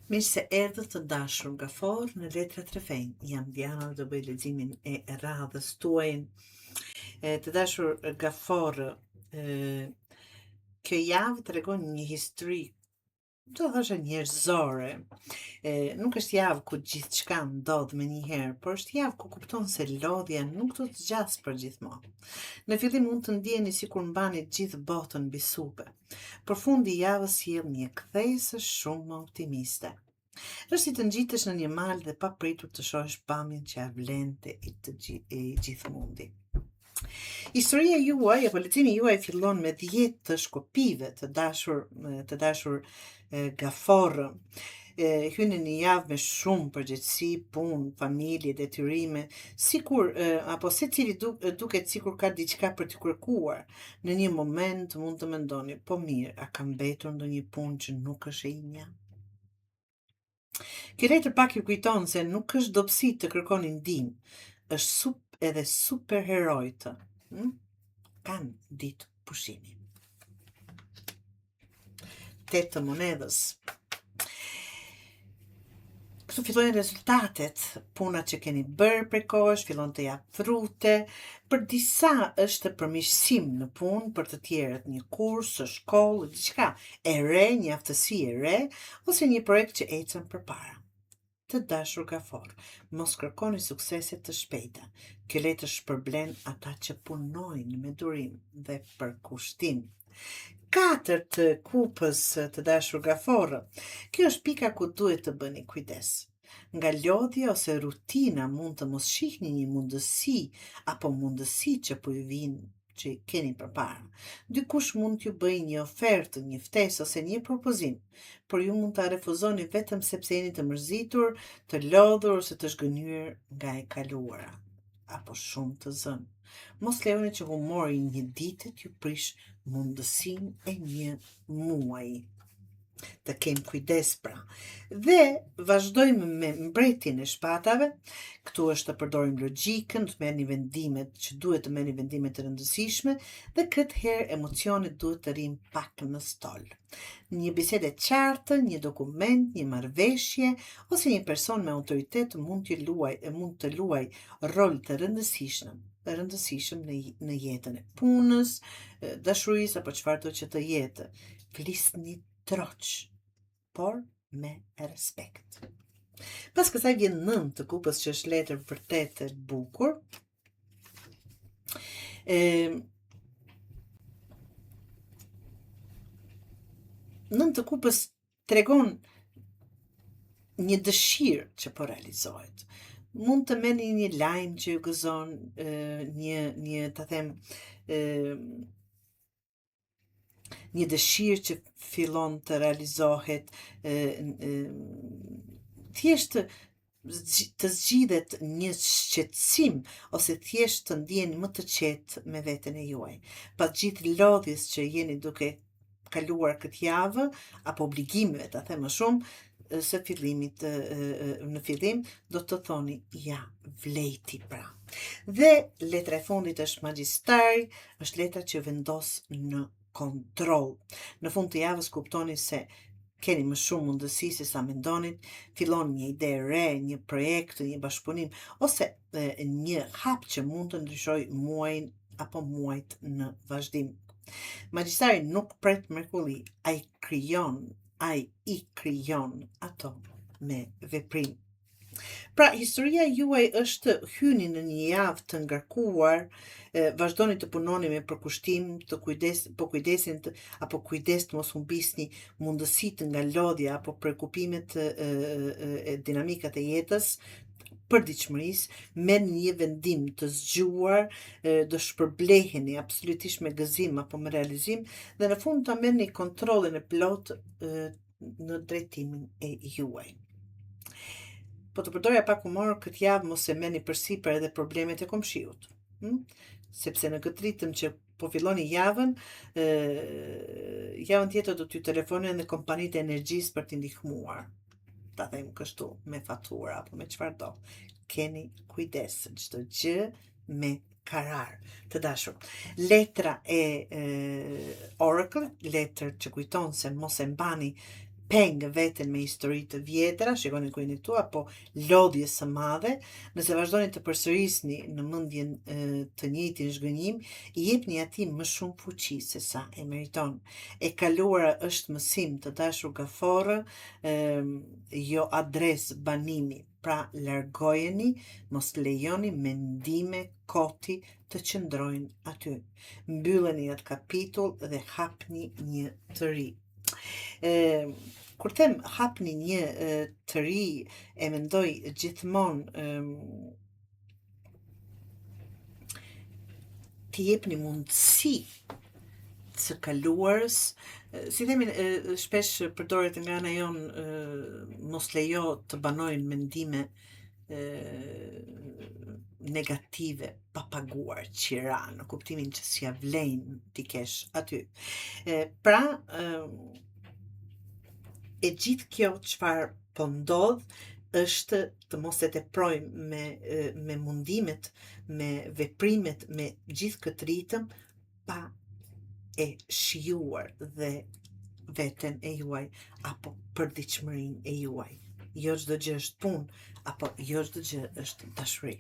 Mirë se erdhët të dashur Gafor në Letrat Refejnë. Jam Diana dhe do bëj leximin e radhës tuaj. Të dashur Gafor, kjo javë tregon një histori, do thosha njerëzore. Nuk është javë ku gjithçka ndodh me njëherë, por është javë ku kupton se lodhja nuk do të zgjasë për gjithmonë. Në fillim mund të ndjeni sikur mbani gjithë botën mbi supe, por fundi i javës sjell një kthesë shumë optimiste. Është si të ngjitesh në një mal dhe papritur të shohësh pamjen që avlente i gjithë mundi. Historia juaj apo leximi juaj fillon me 10 të shkopive të dashur Gafor. Hynë një javë me shumë përgjegjësi, punë, familje, detyrime, sikur apo secili duket sikur ka diçka për të kërkuar. Në një moment mund të mendoni, po mirë, a ka mbetur ndonjë punë që nuk është e imja? Kjo letër pak ju kujton se nuk është dobësi të kërkoni ndihmë, është edhe superherojtë. Kanë ditë pushimi. 8 të monedhës. Këtu fillojnë rezultatet, punat që keni bërë prekosh, fillon të jap frute. Për disa është përmirësim në punë, për të tjerët një kurs, shkollë, diçka e re, një aftësi e re, ose një projekt që ecën përpara. Të dashur Gafor, mos kërkoni sukseset të shpejta. Kjo letër shpërblen ata që punojnë me durim dhe për kushtim. 4 të kupës të dashur Gafor. Kjo është pika ku duhet të bëni kujdes. Nga lodhja ose rutina mund të mos shihni një mundësi apo mundësi që po ju vinë që keni përpara. Dikush mund t'ju bëjë një ofertë, një ftesë ose një propozim, por ju mund ta refuzoni vetëm sepse jeni të mërzitur, të lodhur ose të zhgënjur nga e kaluara, apo shumë të zënë. Mos lejoni që humori një dite t'ju prish mundësinë e një muaji. Të kem kujdes pra. Dhe vazhdojmë me mbretin e shpatave. Këtu është të përdorim logjikën, të merrni vendimet që duhet të merrni vendime të rëndësishme dhe këtë herë emocionet duhet të rinë pak në stol. Një bisedë e qartë, një dokument, një marrëveshje ose një person me autoritet mund të luaj rol të rëndësishëm në jetën e punës, dashurisë apo çfarë do që të jetë. Flisni troq, por me respekt. Pas kësaj vjen 9 të kupës që është letër vërtet e bukur. 9 të kupës tregon një dëshirë që po realizohet. Mund të merrni një lajm që ju gëzon, një dëshirë që fillon të realizohet, thjesht të zgjidhet një shqetësim ose thjesht të ndjeni më të qetë me veten e juaj. Pas gjithë lodhjes që jeni duke kaluar këtë javë, apo obligimeve ta them më shumë, së fillimit në fillim do të thoni ja vlejti pra. Dhe letra e fundit është magjistari, është letra që vendos në kontroll. Në fund të javës kuptoni se keni më shumë mundësi se sa mendonit, fillon një ide re, një projekt, një bashkëpunim, ose një hap që mund të ndryshoj muajin apo muajt në vazhdim. Magjistari nuk pret mrekulli, ai i krijon ato me veprim. Pra, historia juaj është hyni në një javë të ngarkuar, vazhdoni të punoni me përkushtim, kujdes të mos humbisni mundësitë nga lodhja apo prekupimet e dinamikat e jetës, përditshmërisë, merrni një vendim të zgjuar, do shpërbleheni absolutisht me gëzim apo me realizim dhe në fund ta merrni kontrollin e plot në drejtimin e juaj. Po të përdorja pak humor këtë javë, mos e merrni përsipër edhe problemet e komshiut. Sepse në këtë ritëm që po filloni javën tjetër do t'ju telefonojnë edhe kompanitë e energjisë për t'i ndihmuar. Ta them kështu, me fatura apo me çfarë do. Keni kujdes, çdo gjë me karar. Të dashur, letra e Oracle, letër që kujton se mos e mbani peng veten me histori të vjetra, shikoni ku jeni këtu, apo lodhje së madhe, nëse vazhdoni të përsërisni në mendjen të njëjtin zhgënjim, i jepni atij më shumë fuqi se sa e meriton. E kaluara është mësim, të dashur gaforë, jo adres banimi. Pra largojeni, mos lejoni mendime koti të qëndrojnë aty. Mbylleni atë kapitull dhe hapni një të ri. Kur them hapni një të ri, e mendoj gjithmonë t'i jepni mundësi së kaluarës, si themi, shpesh përdoret nga ana jonë, mos lejo të banojnë mendime negative, papaguar, qira, në kuptimin që s'ja vlen t'i kesh aty. Pra, e gjithë kjo çfarë po ndodh është të mos e teprojmë me mundimet, me veprimet, me gjithë këtë ritëm, pa e shijuar dhe veten e juaj apo përditshmërinë e juaj. Jo çdo gjë është punë, apo jo çdo gjë është dashuri.